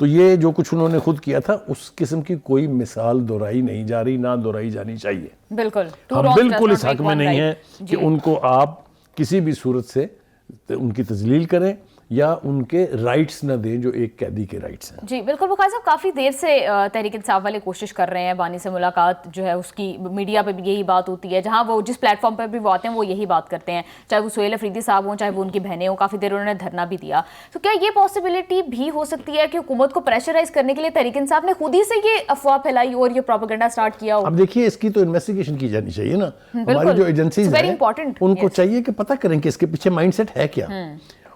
تو یہ جو کچھ انہوں نے خود کیا تھا اس قسم کی کوئی مثال دہرائی نہیں جا رہی، نہ دہرائی جانی چاہیے. بالکل ہم بالکل اس حق میں نہیں ہیں کہ ان کو آپ کسی بھی صورت سے ان کی تذلیل کریں یا ان کے رائٹس نہ دیں جو ایک قیدی کے رائٹس ہیں. جی بالکل. بخاری صاحب کافی دیر سے تحریک انصاف والے کوشش کر رہے ہیں بانی سے ملاقات جو ہے اس کی، میڈیا پہ بھی یہی بات ہوتی ہے، جہاں وہ جس پلیٹ فارم پہ بھی وہ آتے ہیں وہ یہی بات کرتے ہیں، چاہے وہ سہیل افریدی صاحب ہوں چاہے وہ ان کی بہنیں ہوں. کافی دیر انہوں نے دھرنا بھی دیا. تو کیا یہ پاسبلٹی بھی ہو سکتی ہے کہ حکومت کو پریشرائز کرنے کے لیے تحریک انصاف نے خود ہی سے یہ افواہ پھیلائی اور یہ پروپیگنڈا اسٹارٹ کیا ہو؟ اب دیکھیے اس کی تو انویسٹیگیشن کی جانی چاہیے نا. ہماری جو ایجنسیز ہیں ان کو چاہیے کہ پتہ کریں کہ اس کے پیچھے مائنڈ سیٹ ہے کیا.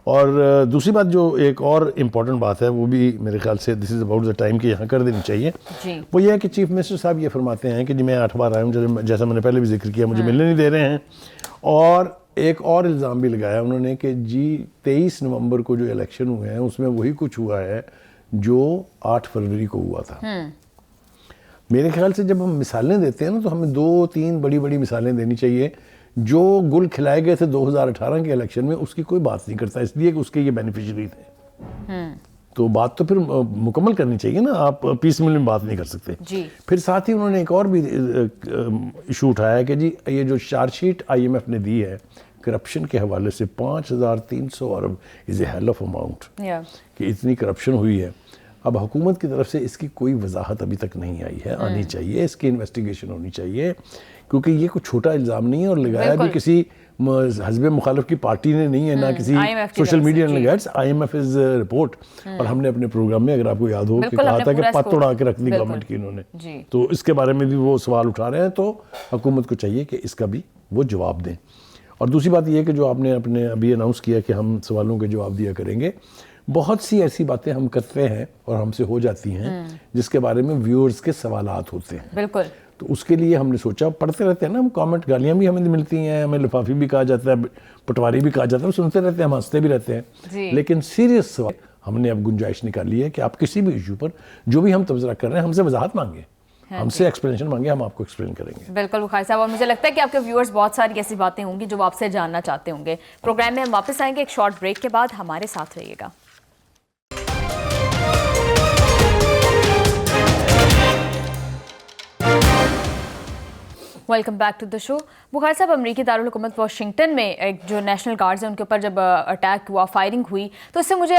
اور دوسری بات جو ایک اور امپورٹنٹ بات ہے وہ بھی میرے خیال سے دس از اباؤٹ دا ٹائم کہ یہاں کر دینی چاہیے، وہ یہ ہے کہ چیف منسٹر صاحب یہ فرماتے ہیں کہ جی میں 8 بار آیا ہوں، جیسا میں نے پہلے بھی ذکر کیا، مجھے ملنے نہیں دے رہے ہیں. اور ایک اور الزام بھی لگایا انہوں نے کہ جی 23 نومبر کو جو الیکشن ہوئے ہیں اس میں وہی کچھ ہوا ہے جو 8 فروری کو ہوا تھا. میرے خیال سے جب ہم مثالیں دیتے ہیں نا تو ہمیں 2-3 بڑی بڑی مثالیں دینی چاہیے. جو گل کھلائے گئے تھے 2018 کے الیکشن میں اس کی کوئی بات نہیں کرتا، اس لیے کہ اس کے یہ بینیفیشری تھے. تو بات تو پھر مکمل کرنی چاہیے نا، آپ پیس مل میں بات نہیں کر سکتے. پھر ساتھ ہی انہوں نے ایک اور بھی ایشو اٹھایا کہ جی یہ جو چارج شیٹ IMF نے دی ہے کرپشن کے حوالے سے 5300 ارب از اے ہیل آف اماؤنٹ، کہ اتنی کرپشن ہوئی ہے. اب حکومت کی طرف سے اس کی کوئی وضاحت ابھی تک نہیں آئی ہے، آنی چاہیے، اس کی انویسٹیگیشن ہونی چاہیے، کیونکہ یہ کوئی چھوٹا الزام نہیں ہے اور لگایا بھی کسی حزب مخالف کی پارٹی نے نہیں ہے، نہ کسی سوشل میڈیا نے لگایا. IMF از رپورٹ. اور ہم نے اپنے پروگرام میں اگر آپ کو یاد ہو کہ کہا تھا کہ پت اڑا کے رکھ دی گورنمنٹ کی انہوں نے، تو اس کے بارے میں بھی وہ سوال اٹھا رہے ہیں. تو حکومت کو چاہیے کہ اس کا بھی وہ جواب دیں. اور دوسری بات یہ ہے کہ جو آپ نے اپنے ابھی اناؤنس کیا کہ ہم سوالوں کے جواب دیا کریں گے، بہت سی ایسی باتیں ہم کرتے ہیں اور ہم سے ہو جاتی ہیں جس کے بارے میں ویورز کے سوالات ہوتے ہیں. بالکل. تو اس کے لیے ہم نے سوچا، پڑھتے رہتے ہیں نا ہم کامنٹ، گالیاں بھی ہمیں ملتی ہیں، ہمیں لفافی بھی کہا جاتا ہے، پٹواری بھی کہا جاتا ہے، سنتے رہتے ہیں، ہم ہنستے بھی رہتے ہیں. لیکن سیریس سوال ہم نے اب گنجائش نکالی ہے کہ آپ کسی بھی ایشو پر جو بھی ہم تبصرہ کر رہے ہیں ہم سے وضاحت مانگیں، ہم سے ایکسپلینیشن مانگے، ہم آپ کو ایکسپلین کریں گے. بالکل بخاری صاحب. اور مجھے لگتا ہے کہ آپ کے ویورز بہت ساری ایسی باتیں ہوں گی جو آپ سے جاننا چاہتے ہوں گے. پروگرام میں ہم واپس آئیں گے ایک شارٹ بریک کے بعد، ہمارے ساتھ رہیے گا. Welcome back to the show. Bukhari صاحب، امریکی دارالحکومت واشنگٹن میں ایک جو نیشنل گارڈز ہیں ان کے اوپر جب اٹیک ہوا، فائرنگ ہوئی، تو اس سے مجھے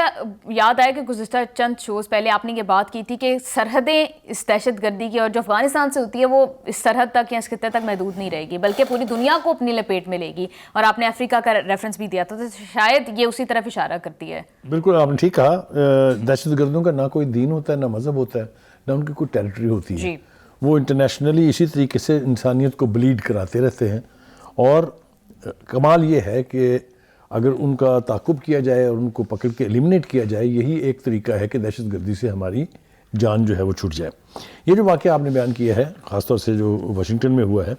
یاد آیا کہ گزشتہ چند شوز پہلے آپ نے یہ بات کی تھی کہ سرحدیں اس دہشت گردی کی اور جو افغانستان سے ہوتی ہے وہ اس سرحد تک یا اس خطے تک محدود نہیں رہے گی بلکہ پوری دنیا کو اپنی لپیٹ میں لے گی. اور آپ نے افریقہ کا ریفرنس بھی دیا تھا، تو شاید یہ اسی طرف اشارہ کرتی ہے. بالکل آپ نے ٹھیک کہا. دہشت گردوں کا نہ کوئی دین ہوتا ہے، نہ مذہب ہوتا ہے، نہ ان کی کوئی ٹیریٹری ہوتی ہے. وہ انٹرنیشنلی اسی طریقے سے انسانیت کو بلیڈ کراتے رہتے ہیں. اور کمال یہ ہے کہ اگر ان کا تعاقب کیا جائے اور ان کو پکڑ کے ایلیمنیٹ کیا جائے، یہی ایک طریقہ ہے کہ دہشت گردی سے ہماری جان جو ہے وہ چھوٹ جائے. یہ جو واقعہ آپ نے بیان کیا ہے خاص طور سے جو واشنگٹن میں ہوا ہے،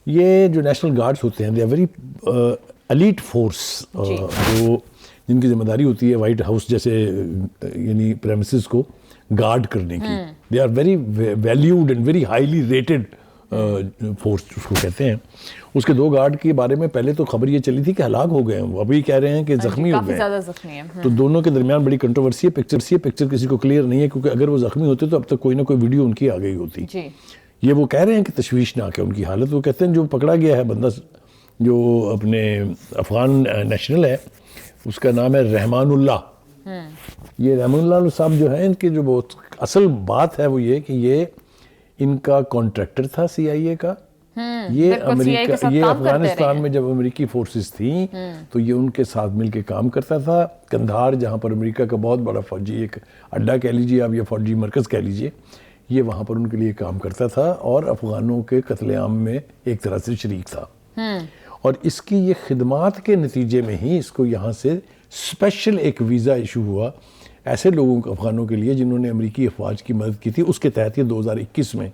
یہ جو نیشنل گارڈز ہوتے ہیں they are very elite force, جو جن کی ذمہ داری ہوتی ہے وائٹ ہاؤس جیسے یعنی پریمیسز کو گارڈ کرنے کی. They are very valued and very highly rated force اس کو کہتے ہیں. اس کے 2 گارڈ کے بارے میں پہلے تو خبر یہ چلی تھی کہ ہلاک ہو گئے ہیں، وہ ابھی کہہ رہے ہیں کہ زخمی ہو گئے ہیں. تو دونوں کے درمیان بڑی کنٹروورسی ہے. پکچر کسی کو کلیئر نہیں ہے، کیونکہ اگر وہ زخمی ہوتے تو اب تک کوئی نہ کوئی ویڈیو ان کی آ گئی ہوتی. یہ وہ کہہ رہے ہیں کہ تشویشناک ہے ان کی حالت. وہ کہتے ہیں جو پکڑا گیا ہے بندہ جو اپنے افغان نیشنل ہے، اس کا نام ہے رحمان اللہ. یہ رحمان اللہ صاحب جو ہیں، ان کی جو بہت اصل بات ہے وہ یہ کہ یہ ان کا کانٹریکٹر تھا CIA کا. یہ امریکہ، یہ افغانستان میں جب امریکی فورسز تھیں تو یہ ان کے ساتھ مل کے کام کرتا تھا. کندھار جہاں پر امریکہ کا بہت بڑا فوجی ایک اڈا کہہ لیجیے آپ، یا فوجی مرکز کہہ لیجیے، یہ وہاں پر ان کے لیے کام کرتا تھا اور افغانوں کے قتل عام میں ایک طرح سے شریک تھا. اور اس کی یہ خدمات کے نتیجے میں ہی اس کو یہاں سے اسپیشل ایک ویزا ایشو ہوا ایسے لوگوں کو، افغانوں کے لیے جنہوں نے امریکی افواج کی مدد کی تھی. اس کے تحت یہ 2021 میں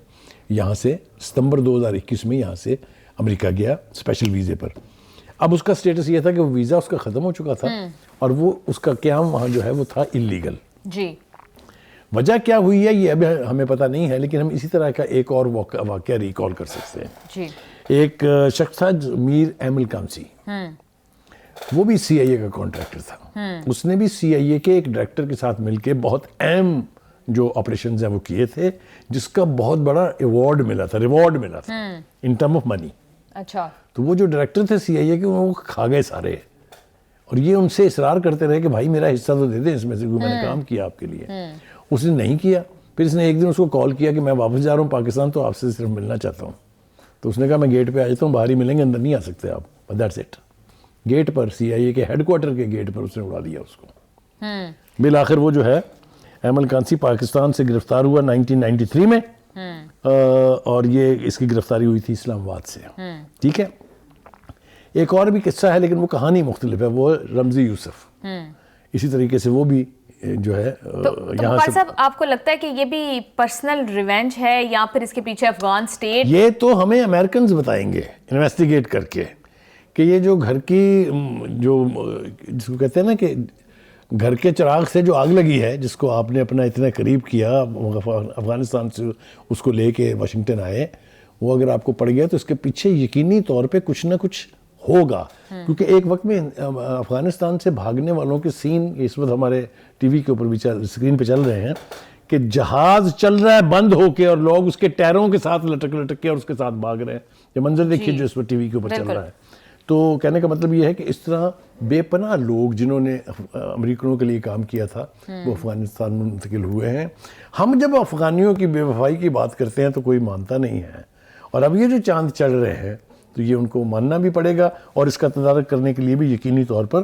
یہاں سے ستمبر 2021 میں یہاں سے امریکہ گیا اسپیشل ویزے پر. اب اس کا سٹیٹس یہ تھا کہ وہ ویزا اس کا ختم ہو چکا تھا اور وہ اس کا قیام وہاں جو ہے وہ تھا اللیگل. وجہ کیا ہوئی ہے یہ ابھی ہمیں پتہ نہیں ہے، لیکن ہم اسی طرح کا ایک اور واقعہ ریکال کر سکتے ہیں. ایک شخص تھا میر احمل کامسی. وہ بھی سی آئی اے کا کانٹریکٹر تھا. اس نے بھی سی آئی اے کے ایک ڈائریکٹر کے ساتھ مل کے بہت اہم جو آپریشنز ہیں وہ کیے تھے, جس کا بہت بڑا ریوارڈ ملا تھا ان ٹرم آف منی. اچھا. تو وہ جو ڈائریکٹر تھے سی آئی اے کے, وہ کھا گئے سارے, اور یہ ان سے اصرار کرتے رہے کہ بھائی میرا حصہ تو دے دیں اس میں سے, میں نے کام کیا آپ کے لیے. اس نے نہیں کیا. پھر اس نے ایک دن اس کو کال کیا کہ میں واپس جا رہا ہوں پاکستان, تو آپ سے صرف ملنا چاہتا ہوں. تو اس نے کہا میں گیٹ پہ آ جاتا ہوں, باہر ہی ملیں گے, اندر نہیں آ سکتے آپ. That's it. گیٹ پر, سی آئی اے کے ہیڈ کوارٹر کے گیٹ پر اس نے اڑا دیا اس کو. بالآخر وہ جو ہے ایمل کانسی پاکستان سے گرفتار ہوا 1993 میں, اور یہ اس کی گرفتاری ہوئی تھی اسلام آباد سے. ٹھیک ہے. ایک اور بھی قصہ ہے لیکن وہ کہانی مختلف ہے, وہ رمزی یوسف. اسی طریقے سے وہ بھی جو ہے یہاں سے. صاحب آپ کو لگتا ہے کہ یہ بھی پرسنل ریونج ہے یا پھر اس کے پیچھے افغان اسٹیٹ؟ یہ تو ہمیں امریکنز بتائیں گے انویسٹیگیٹ کر کے کہ یہ جو گھر کی جو جس کو کہتے ہیں نا کہ گھر کے چراغ سے جو آگ لگی ہے, جس کو آپ نے اپنا اتنا قریب کیا افغانستان سے اس کو لے کے واشنگٹن آئے, وہ اگر آپ کو پڑ گیا تو اس کے پیچھے یقینی طور پہ کچھ نہ کچھ ہوگا. کیونکہ ایک وقت میں افغانستان سے بھاگنے والوں کے سین اس وقت ہمارے ٹی وی کے اوپر بھی اسکرین پہ چل رہے ہیں کہ جہاز چل رہا ہے بند ہو کے اور لوگ اس کے ٹائروں کے ساتھ لٹک کے اور اس کے ساتھ بھاگ رہے ہیں. یہ منظر دیکھیے جو اس وقت ٹی وی کے اوپر چل رہا ہے. تو کہنے کا مطلب یہ ہے کہ اس طرح بے پناہ لوگ جنہوں نے امریکنوں کے لیے کام کیا تھا وہ افغانستان میں منتقل ہوئے ہیں. ہم جب افغانیوں کی بے وفائی کی بات کرتے ہیں تو کوئی مانتا نہیں ہے, اور اب یہ جو چاند چڑھ رہے ہیں تو یہ ان کو ماننا بھی پڑے گا, اور اس کا تدارک کرنے کے لیے بھی یقینی طور پر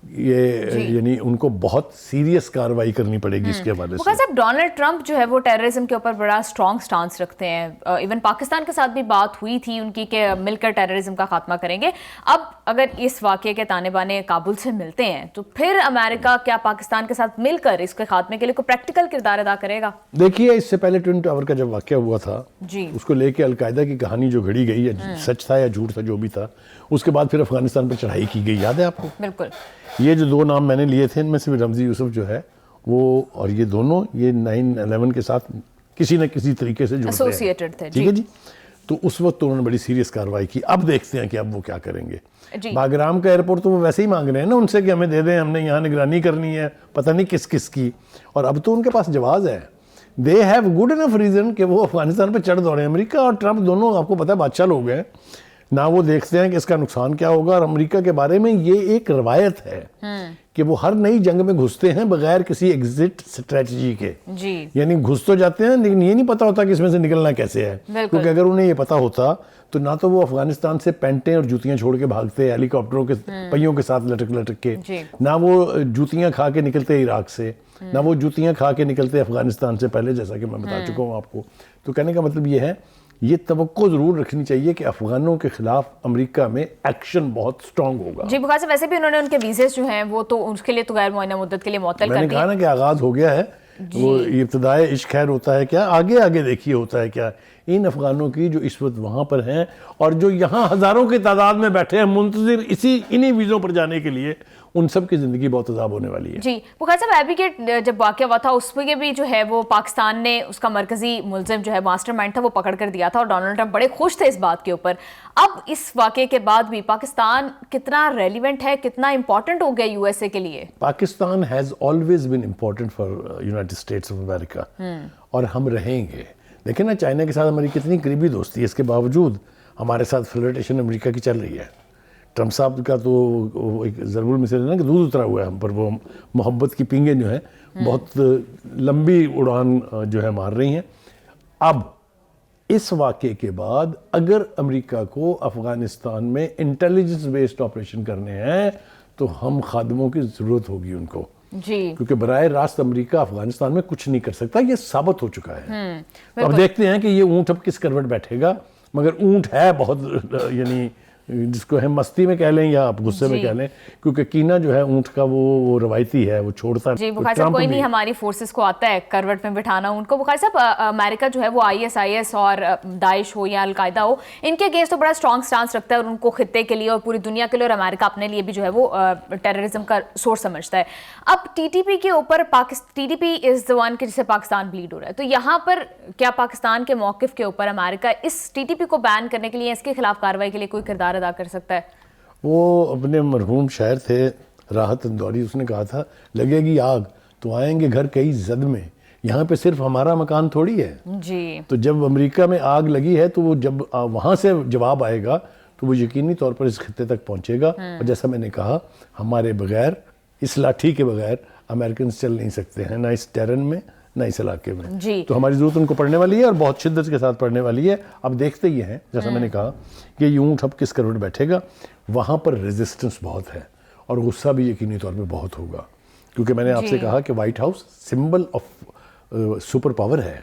یہ یعنی ان کو بہت سیریس کارروائی کرنی پڑے گی اس کے حوالے سے. صاحب ڈونلڈ ٹرمپ جو ہے وہ ٹیررزم کے اوپر بڑا اسٹرانگ سٹانس رکھتے ہیں. ایون پاکستان کے ساتھ بھی بات ہوئی تھی ان کی کہ مل کر ٹیررزم کا خاتمہ کریں گے. اب اگر اس واقعے کے تانے بانے کابل سے ملتے ہیں تو پھر امریکہ کیا پاکستان کے ساتھ مل کر اس کے خاتمے کے لیے کوئی پریکٹیکل کردار ادا کرے گا؟ دیکھیے اس سے پہلے ٹوئن ٹاور کا جب واقعہ ہوا تھا اس کو لے کے القاعدہ کی کہانی جو گھڑی گئی, یا سچ تھا یا جھوٹ تھا جو بھی تھا, اس کے بعد پھر افغانستان پر چڑھائی کی گئی, یاد ہے آپ کو؟ بالکل. یہ جو دو نام میں نے لیے تھے ان میں سے بھی رمزی یوسف جو ہے وہ, اور یہ دونوں یہ 9/11 کے ساتھ کسی نہ کسی طریقے سے ایسوسیٹڈ تھے. ٹھیک ہے جی. تو اس وقت تو انہوں نے بڑی سیریس کارروائی کی. اب دیکھتے ہیں کہ اب وہ کیا کریں گے. باگرام کا ایئرپورٹ تو وہ ویسے ہی مانگ رہے ہیں نا ان سے کہ ہمیں دے دیں, ہم نے یہاں نگرانی کرنی ہے, پتہ نہیں کس کس کی, اور اب تو ان کے پاس جواز ہے. They have good enough reason کہ وہ افغانستان پہ چڑھ دوڑے. امریکہ اور ٹرمپ دونوں آپ کو پتہ ہے بادشاہ لوگ ہیں نہ, وہ دیکھتے ہیں کہ اس کا نقصان کیا ہوگا. اور امریکہ کے بارے میں یہ ایک روایت ہے کہ وہ ہر نئی جنگ میں گھستے ہیں بغیر کسی ایگزٹ اسٹریٹجی کے. یعنی گھس تو جاتے ہیں لیکن یہ نہیں پتا ہوتا کہ اس میں سے نکلنا کیسے ہے. کیونکہ اگر انہیں یہ پتا ہوتا تو نہ تو وہ افغانستان سے پینٹیں اور جوتیاں چھوڑ کے بھاگتے ہیلی کاپٹروں کے پہیوں کے ساتھ لٹک کے, نہ وہ جوتیاں کھا کے نکلتے عراق سے, نہ وہ جوتیاں کھا کے نکلتے افغانستان سے پہلے, جیسا کہ میں بتا چکا ہوں آپ کو. تو کہنے کا مطلب یہ ہے یہ توقع ضرور رکھنی چاہیے کہ افغانوں کے خلاف امریکہ میں ایکشن بہت سٹرونگ ہوگا. جی بخار سے ویسے بھی انہوں نے ان کے ویزے جو ہیں وہ تو اس کے لیے تو غیر معینہ مدت کے لیے معطل کر دی. میں نے کہا نا کہ آغاز ہو گیا ہے, وہ ابتدائے عشق خیر ہوتا ہے کیا, آگے دیکھیے ہوتا ہے کیا. ان افغانوں کی جو اس وقت وہاں پر ہیں اور جو یہاں ہزاروں کی تعداد میں بیٹھے ہیں منتظر انہی ویزوں پر جانے کے لیے, ان سب کی زندگی بہت عذاب ہونے والی ہے. جی بخار صاحب ایبی گیٹ جب واقعہ ہوا تھا اس میں بھی جو ہے وہ پاکستان نے اس کا مرکزی ملزم جو ہے ماسٹر مائنڈ تھا وہ پکڑ کر دیا تھا, اور ڈونلڈ ٹرمپ بڑے خوش تھے اس بات کے اوپر. اب اس واقعے کے بعد بھی پاکستان کتنا ریلیونٹ ہے, کتنا امپورٹنٹ ہو گیا یو ایس اے کے لیے؟ Pakistan has always been important for United States of America, اور ہم رہیں گے. دیکھیں نا چائنا کے ساتھ ہماری کتنی قریبی دوستی ہے, اس کے باوجود ہمارے ساتھ فلرٹیشن امریکہ کی چل رہی ہے. ٹرمپ صاحب کا تو ایک ضرب المثل ہے نا کہ دودھ اترا ہوا ہے ہم پر, وہ محبت کی پینگیں جو ہیں بہت لمبی اڑان جو ہے مار رہی ہیں. اب اس واقعے کے بعد اگر امریکہ کو افغانستان میں انٹیلیجنس بیسڈ آپریشن کرنے ہیں تو ہم خادموں کی ضرورت ہوگی ان کو, کیونکہ براہ راست امریکہ افغانستان میں کچھ نہیں کر سکتا, یہ ثابت ہو چکا ہے. اب دیکھتے ہیں کہ یہ اونٹ اب کس کروٹ بیٹھے گا, مگر اونٹ ہے بہت, یعنی جس کو ہم مستی میں کہہ لیں یا آپ غصے میں کہہ لیں, کیونکہ کینہ جو ہے اونٹ کا وہ روایتی ہے, وہ چھوڑتا ہے. جی بخار صاحب کوئی نہیں ہماری فورسز کو آتا ہے کروٹ میں بٹھانا اونٹ کو. بخار صاحب امریکا جو ہے وہ ISIS اور داعش ہو یا القاعدہ ہو, ان کے اگینسٹ تو بڑا اسٹرانگ سٹانس رکھتا ہے, اور ان کو خطے کے لیے اور پوری دنیا کے لیے, اور امریکہ اپنے لیے بھی جو ہے وہ ٹیررزم کا سورس سمجھتا ہے. اب TTP کے اوپر TTP از the one کہ جسے پاکستان بلیڈ ہو رہا ہے, تو یہاں پر کیا پاکستان کے موقف کے اوپر امریکہ اس TTP کو بین کرنے کے لیے, اس کے خلاف کارروائی کے لیے کوئی کردار ادا کر سکتا ہے؟ وہ اپنے مرحوم شاعر تھے راحت اندوری, اس نے کہا تھا لگے گی آگ تو آئیں گے گھر کئی زد میں, یہاں پہ صرف ہمارا مکان تھوڑی ہے. جی تو جب امریکہ میں آگ لگی ہے تو وہ جب وہاں سے جواب آئے گا تو وہ یقینی طور پر اس خطے تک پہنچے گا. اور جیسا میں نے کہا, ہمارے بغیر, اس لاٹھی کے بغیر امریکنز چل نہیں سکتے ہیں, نہ اس ٹیرن میں نہ اس علاقے میں. جی تو ہماری ضرورت ان کو پڑھنے والی ہے اور بہت شدت کے ساتھ پڑھنے والی ہے. اب دیکھتے ہی ہیں جیسا میں نے کہا کہ یہ اونٹ اب کس کروٹ بیٹھے گا. وہاں پر ریزسٹنس بہت ہے اور غصہ بھی یقینی طور پہ بہت ہوگا, کیونکہ میں نے آپ سے کہا کہ white house symbol of super power ہے.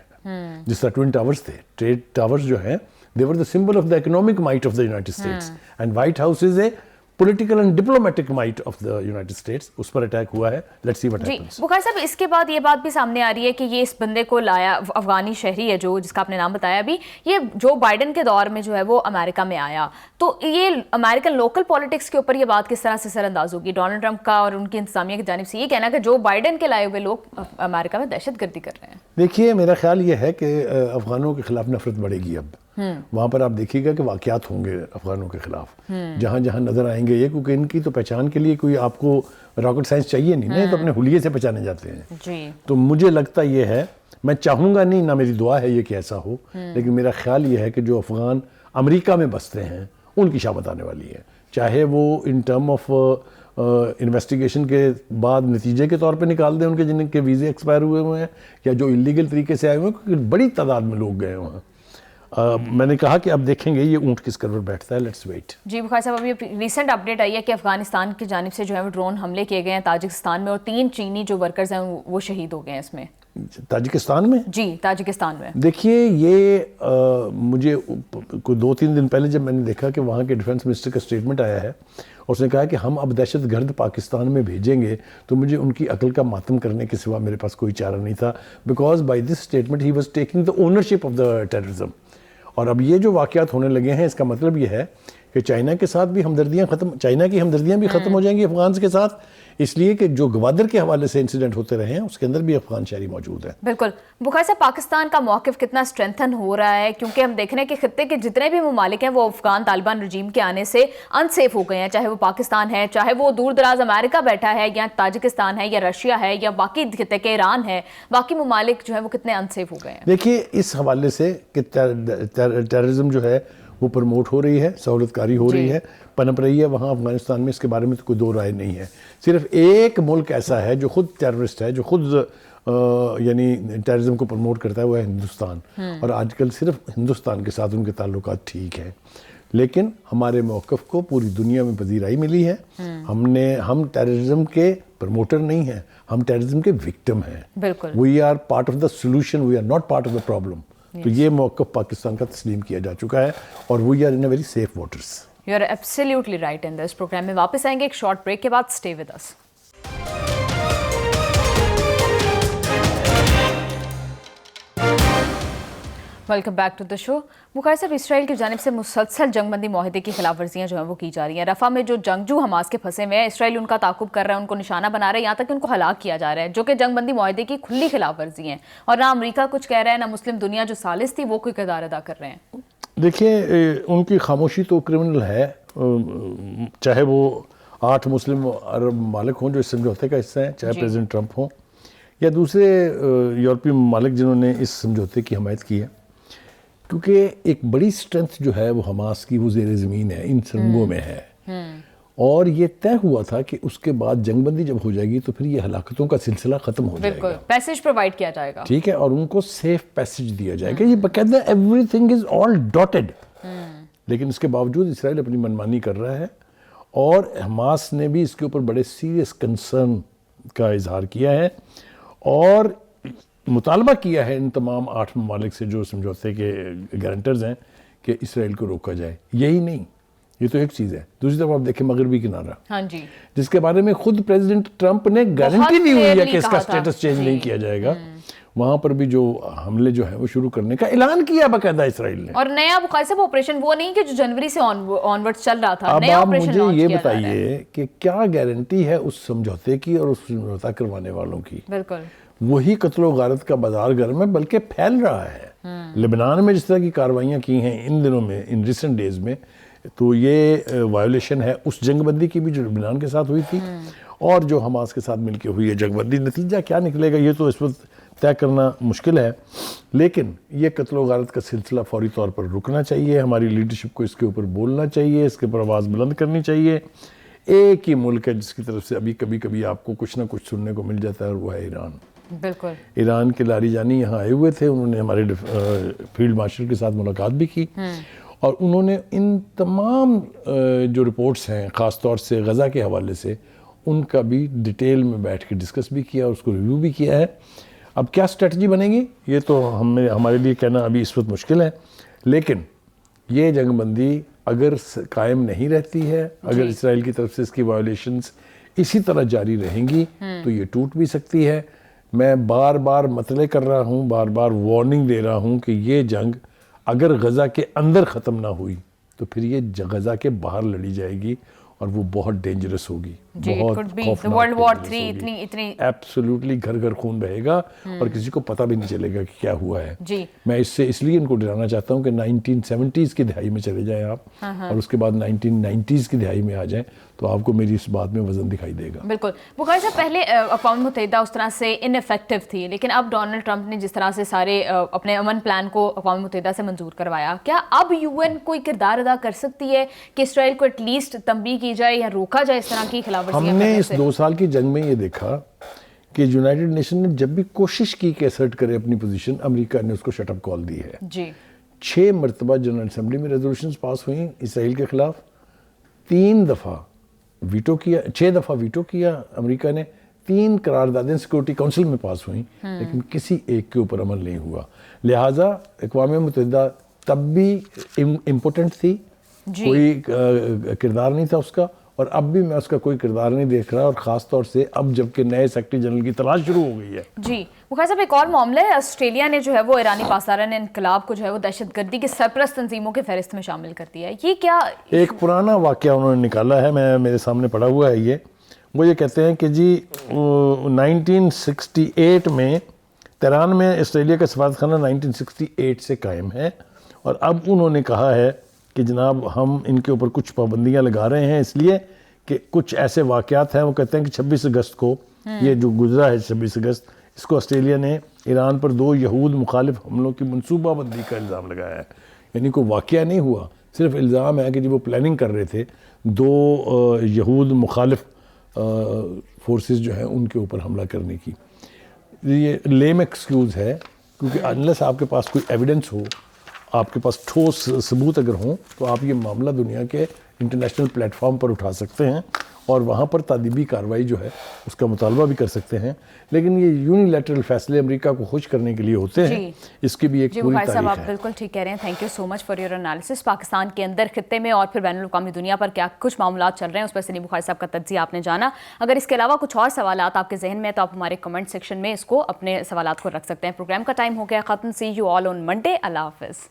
جس طرح ٹوئن ٹاورز تھے, ٹریڈ ٹاورز جو ہیں, they were the symbol of the economic might of the United States. And White House is a political and diplomatic might of the United States. اس پر attack ہوا ہے. Let's see what happens. بخاری صاحب, اس کے بعد یہ بات بھی سامنے آ رہی ہے کہ یہ اس بندے کو لایا, افغانی شہری ہے جو, جس کا آپ نے نام بتایا ابھی, یہ جو بائیڈن کے دور میں جو ہے وہ امریکہ میں آیا, تو یہ امریکن لوکل پالیٹکس کے اوپر یہ بات کس طرح سے سر انداز ہوگی؟ ڈونلڈ ٹرمپ کا اور ان کی انتظامیہ کی جانب سے یہ کہنا کہ جو بائیڈن کے لائے ہوئے لوگ امریکہ میں دہشت گردی کر رہے ہیں. دیکھیے, میرا خیال یہ ہے کہ افغانوں کے خلاف نفرت بڑھے گی. اب وہاں پر آپ دیکھیے گا کہ واقعات ہوں گے افغانوں کے خلاف, جہاں جہاں نظر آئیں گے یہ, کیونکہ ان کی تو پہچان کے لیے کوئی آپ کو راکٹ سائنس چاہیے نہیں نا, تو اپنے حلیے سے پہچانے جاتے ہیں. جی تو مجھے لگتا یہ ہے, میں چاہوں گا نہیں, نہ میری دعا ہے یہ کہ ایسا ہو, لیکن میرا خیال یہ ہے کہ جو افغان امریکہ میں بستے ہیں ان کی شامت آنے والی ہے, چاہے وہ ان ٹرم آف انویسٹیگیشن کے بعد نتیجے کے طور پہ نکال دیں ان کے جن کے ویزے ایکسپائر ہوئے ہیں, یا جو انلیگل طریقے سے آئے ہوئے ہیں, کیونکہ بڑی تعداد میں لوگ گئے وہاں. میں نے کہا کہ اب دیکھیں گے یہ اونٹ کس کروٹ بیٹھتا ہے. Let's wait. جی بخاری صاحب, ابھی ریسنٹ اپڈیٹ آئی ہے کہ افغانستان کی جانب سے جو ہے وہ ڈرون حملے کیے گئے ہیں تاجکستان میں, اور 3 چینی جو ورکرز ہیں وہ شہید ہو گئے ہیں اس میں. تاجکستان میں؟ جی تاجکستان میں. دیکھیے, یہ مجھے کوئی 2-3 دن پہلے جب میں نے دیکھا کہ وہاں کے ڈیفنس منسٹر کا اسٹیٹمنٹ آیا ہے, اور اس نے کہا کہ ہم اب دہشت گرد پاکستان میں بھیجیں گے, تو مجھے ان کی عقل کا ماتم کرنے کے سوا میرے پاس کوئی چارہ نہیں تھا, because by this statement he was taking the ownership of the terrorism. اور اب یہ جو واقعات ہونے لگے ہیں, اس کا مطلب یہ ہے کہ چائنا کے ساتھ بھی ہمدردیاں ختم, چائنا کی ہمدردیاں بھی ختم ہو جائیں گی افغانز کے ساتھ, اس لیے کہ جو گوادر کے حوالے سے انسیڈنٹ ہوتے رہے ہیں اس کے اندر بھی افغان شہری موجود ہیں. بالکل. بخاری صاحب, پاکستان کا موقف کتنا اسٹرینتھن ہو رہا ہے, کیونکہ ہم دیکھ رہے ہیں کہ خطے کے جتنے بھی ممالک ہیں وہ افغان طالبان رجیم کے آنے سے انسیف ہو گئے ہیں, چاہے وہ پاکستان ہے, چاہے وہ دور دراز امریکہ بیٹھا ہے, یا تاجکستان ہے, یا رشیا ہے, یا باقی خطے کے ایران ہے, باقی ممالک جو ہیں وہ کتنے انسیف ہو گئے ہیں. دیکھیے, اس حوالے سے کہ ٹیررزم جو ہے وہ پروموٹ ہو رہی ہے, سہولت کاری ہو رہی ہے, پنپ رہی ہے وہاں افغانستان میں, اس کے بارے میں تو کوئی دو رائے نہیں ہے. صرف ایک ملک ایسا ہے جو خود ٹیررسٹ ہے, جو خود یعنی ٹیررزم کو پروموٹ کرتا ہے, وہ ہے ہندوستان. اور آج کل صرف ہندوستان کے ساتھ ان کے تعلقات ٹھیک ہیں, لیکن ہمارے موقف کو پوری دنیا میں پذیرائی ملی ہے. ہم ٹیررزم کے پروموٹر نہیں ہیں, ہم ٹیررزم کے وکٹم ہیں. بالکل. We are part of the solution, we are not part of the problem. تو یہ موقف پاکستان کا تسلیم کیا جا چکا ہے, اور we are in a very safe waters. You are absolutely right in this. Programme میں واپس آئیں گے ایک شارٹ بریک کے بعد. Stay with us. Welcome back to the show. Bukhari صاحب, اسرائیل کی جانب سے مسلسل جنگ بندی معاہدے کی خلاف ورزیاں جو ہیں وہ کی جا رہی ہیں. رفح میں جو جنگجو حماس کے پھنسے ہوئے ہیں, اسرائیل ان کا تعاقب کر رہا ہے, ان کو نشانہ بنا رہا ہے, یہاں تک کہ ان کو ہلاک کیا جا رہا ہے, جو کہ جنگ بندی معاہدے کی کھلی خلاف ورزی ہیں. اور نہ امریکہ کچھ کہہ رہا ہے, نہ مسلم دنیا جو ثالث تھی وہ کوئی کردار ادا کر رہے ہیں. دیکھیں, ان کی خاموشی تو کرمنل ہے, چاہے وہ 8 مسلم عرب ممالک ہوں جو اس سمجھوتے کا حصہ ہیں, چاہے پریزیڈنٹ ٹرمپ ہوں, یا دوسرے یورپی ممالک جنہوں نے اس سمجھوتے کی حمایت کی ہے. کیونکہ ایک بڑی سٹرنتھ جو ہے وہ حماس کی, وہ زیر زمین ہے, ان سرنگوں میں ہے. اور یہ طے ہوا تھا کہ اس کے بعد جنگ بندی جب ہو جائے گی تو پھر یہ ہلاکتوں کا سلسلہ ختم ہو جائے گا. بالکل, پیسج پرووائڈ کیا جائے گا. ٹھیک ہے, اور ان کو سیف پیسج دیا جائے گا. یہ باقاعدہ every thing is all dotted. لیکن اس کے باوجود اسرائیل اپنی منمانی کر رہا ہے, اور حماس نے بھی اس کے اوپر بڑے سیریس کنسرن کا اظہار کیا ہے, اور مطالبہ کیا ہے ان تمام 8 ممالک سے جو سمجھوتے کے گارنٹرز ہیں کہ اسرائیل کو روکا جائے. یہی نہیں, یہ تو ایک چیز ہے. دوسری طرف آپ دیکھیں مغربی کنارہ, ہاں جی, جس کے بارے میں خود پریزیڈنٹ ٹرمپ نے گارنٹی دی ہوئی ہے کہ اس کا سٹیٹس چینج نہیں کیا جائے گا. وہاں پر بھی جو حملے جو ہیں وہ شروع کرنے کا اعلان کیا باقاعدہ اسرائیل نے. اور نیا بخاری صاحب آپریشن وہ نہیں کہ جو جنوری سے آنورڈ چل رہا تھا, اب آپ مجھے یہ بتائیے کہ کیا گارنٹی ہے اس سمجھوتے کی اور اس سمجھوتا کروانے والوں کی. بالکل, وہی قتل و غارت کا بازار گرم ہے, بلکہ پھیل رہا ہے. لبنان میں جس طرح کی کارروائیاں کی ہیں ان دنوں میں, ان ریسنٹ ڈیز میں, تو یہ وائلیشن ہے اس جنگ بندی کی بھی جو لبنان کے ساتھ ہوئی تھی اور جو حماس کے ساتھ مل کے ہوئی ہے جنگ بندی. نتیجہ کیا نکلے گا یہ تو اس وقت طے کرنا مشکل ہے, لیکن یہ قتل و غارت کا سلسلہ فوری طور پر رکنا چاہیے. ہماری لیڈرشپ کو اس کے اوپر بولنا چاہیے, اس کے اوپر آواز بلند کرنی چاہیے. ایک ہی ملک ہے جس کی طرف سے ابھی کبھی آپ کو کچھ نہ کچھ سننے کو مل جاتا ہے, اور وہ ہے ایران. بالکل. ایران کے لاری جانی یہاں آئے ہوئے تھے, انہوں نے ہمارے فیلڈ مارشل کے ساتھ ملاقات بھی کی, اور انہوں نے ان تمام جو رپورٹس ہیں خاص طور سے غزہ کے حوالے سے ان کا بھی ڈیٹیل میں بیٹھ کے ڈسکس بھی کیا اور اس کو ریویو بھی کیا ہے. اب کیا اسٹریٹجی بنے گی یہ تو ہمارے لیے کہنا ابھی اس وقت مشکل ہے, لیکن یہ جنگ بندی اگر قائم نہیں رہتی ہے, اگر اسرائیل کی طرف سے اس کی وائلیشنز اسی طرح جاری رہیں گی تو یہ ٹوٹ بھی سکتی ہے. میں بار بار مطلع کر رہا ہوں, بار بار وارننگ دے رہا ہوں کہ یہ جنگ اگر غزہ کے اندر ختم نہ ہوئی تو پھر یہ غزہ کے باہر لڑی جائے گی اور وہ بہت ڈینجرس ہوگی, بہت ورلڈ وار 3 اتنی ایبسولوٹلی گھر گھر خون بہے گا اور کسی کو پتہ بھی نہیں چلے گا کہ کیا ہوا ہے. میں اس لیے ان کو ڈرانا چاہتا ہوں کہ 1970s کی دہائی میں چلے جائیں آپ اور اس کے بعد 1990s کی دہائی میں آ جائیں تو آپ کو میری اس بات میں وزن دکھائی دے گا. بالکل. بخاری صاحب, پہلے اقوام متحدہ اس طرح سے ان افیکٹو تھی, لیکن اب ڈونلڈ ٹرمپ نے جس طرح سے سارے اپنے امن پلان کو اقوام متحدہ سے منظور کروایا, کیا اب یو این کوئی کردار ادا کر سکتی ہے کہ اسرائیل کو ایٹ لیسٹ تنبیہ کی جائے یا روکا جائے اس طرح کی خلاف ورزیاں؟ ہم نے اس 2 سال کی جنگ میں یہ دیکھا کہ یونائٹڈ نیشن نے جب بھی کوشش کی کہ اسرٹ کرے اپنی پوزیشن, امریکہ نے اس کو شٹ اپ کال دی ہے. جی 6 مرتبہ جنرل اسمبلی میں ریزولوشنز پاس ہوئیں اسرائیل کے خلاف, 3 دفعہ ویٹو کیا, 6 دفعہ ویٹو کیا امریکہ نے, 3 قراردادیں سیکورٹی کونسل میں پاس ہوئیں, لیکن کسی ایک کے اوپر عمل نہیں ہوا. لہٰذا اقوام متحدہ تب بھی امپورٹنٹ تھی, کوئی کردار نہیں تھا اس کا, اور اب بھی میں اس کا کوئی کردار نہیں دیکھ رہا, اور خاص طور سے اب جب کہ نئے سیکرٹری جنرل کی تلاش شروع ہو گئی ہے. جی بخاری صاحب, ایک اور معاملہ ہے, آسٹریلیا نے جو ہے وہ ایرانی پاسداران انقلاب کو جو ہے وہ دہشت گردی کی سرپرست تنظیموں کے فہرست میں شامل کر دیا ہے. یہ کیا ایک پرانا واقعہ انہوں نے نکالا ہے, میرے سامنے پڑا ہوا ہے یہ. وہ یہ کہتے ہیں کہ جی 1968 میں تہران میں آسٹریلیا کا سفارت خانہ 1968 سے قائم ہے, اور اب انہوں نے کہا ہے کہ جناب ہم ان کے اوپر کچھ پابندیاں لگا رہے ہیں اس لیے کہ کچھ ایسے واقعات ہیں. وہ کہتے ہیں کہ 26 اگست کو یہ جو گزرا ہے 26 اگست, اس کو آسٹریلیا نے ایران پر 2 یہود مخالف حملوں کی منصوبہ بندی کا الزام لگایا ہے. یعنی کوئی واقعہ نہیں ہوا, صرف الزام ہے کہ جب وہ پلاننگ کر رہے تھے 2 یہود مخالف فورسز جو ہیں ان کے اوپر حملہ کرنے کی. یہ لیم ایکسکیوز ہے, کیونکہ انلیس آپ کے پاس کوئی ایویڈنس ہو, آپ کے پاس ٹھوس ثبوت اگر ہوں, تو آپ یہ معاملہ دنیا کے انٹرنیشنل پلیٹ فارم پر اٹھا سکتے ہیں اور وہاں پر تادیبی کارروائی جو ہے اس کا مطالبہ بھی کر سکتے ہیں. لیکن یہ یونیلیٹرل فیصلے امریکہ کو خوش کرنے کے لیے ہوتے ہیں, اس کی بھی ایک پوری تاریخ ہے. صاحب آپ بالکل ٹھیک کہہ رہے ہیں. Thank you so much for your analysis. Pakistan کے اندر, خطے میں اور پھر بین الاقوامی دنیا پر کیا کچھ معاملات چل رہے ہیں اس پر سلیم بخاری صاحب کا تجزیہ آپ نے جانا. اگر اس کے علاوہ کچھ اور سوالات آپ کے ذہن میں ہیں تو آپ ہمارے کمنٹ سیکشن میں اس کو اپنے سوالات کو رکھ سکتے ہیں. پروگرام کا ٹائم ہو گیا ختم. سی یو آل آن منڈے. اللہ حافظ.